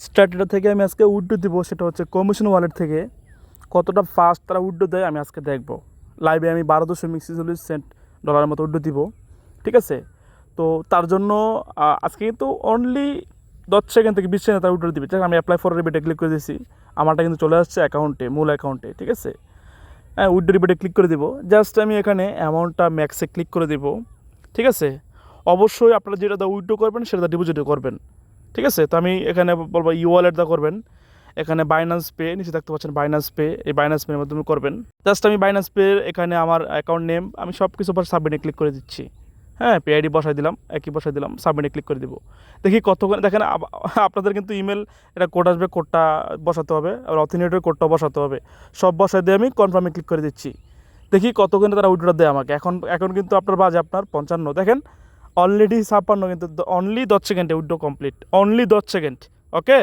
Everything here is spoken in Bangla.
স্টার্টার থেকে আমি আজকে উইথড্র দিব, সেটা হচ্ছে কমিশন ওয়ালেট থেকে। কতটা ফাস্ট তারা উইথড্র দেয় আমি আজকে দেখব লাইভে। আমি 12.46 ডলারের মতো উইথড্র দিব, ঠিক আছে। তো তার জন্য আজকে কিন্তু অনলি 10 সেকেন্ড থেকে 20 সেকেন্ড তারা উইথড্র দিবে। আমি অ্যাপ্লাই ফর রিবেটে ক্লিক করে দিয়েছি, আমারটা কিন্তু চলে আসছে অ্যাকাউন্টে, মূল অ্যাকাউন্টে, ঠিক আছে। হ্যাঁ, উইথড্র রিবেটে ক্লিক করে দিব। জাস্ট আমি এখানে অ্যামাউন্টটা ম্যাক্সে ক্লিক করে দিব, ঠিক আছে। অবশ্যই আপনারা যেটা উইথড্র করবেন সেটা ডিপোজিটও করবেন, ঠিক আছে। তো আমি এখানে বলবো ওয়ালেট দা করবেন। এখানে বাইন্যান্স পে নিচে দেখতে পাচ্ছেন, বাইন্যান্স পে, এই বাইন্যান্স পের মাধ্যমে করবেন। জাস্ট আমি বাইন্যান্স পে এখানে আমার অ্যাকাউন্ট নেম আমি সব কিছু পর সাবমিটে ক্লিক করে দিচ্ছি। হ্যাঁ, পেআইডি বসাই দিলাম, একই বসাই দিলাম, সাবমিটে ক্লিক করে দিব। দেখি কতক্ষণ দেখেন আপনাদের কিন্তু ইমেল এটা কোড আসবে, কোডটা বসাতে হবে, আর অথেন্টিকেটের কোডটাও বসাতে হবে। সব বসাই দিয়ে আমি কনফার্মে ক্লিক করে দিচ্ছি। দেখি কতক্ষণে তারা উইথড্র দেয় আমাকে। এখন কিন্তু আপনার বাজে আপনার 55, দেখেন অলরেডি 56, কিন্তু অনলি 10 সেকেন্ডে উইথড্র কমপ্লিট, অনলি 10 সেকেন্ড। ওকে।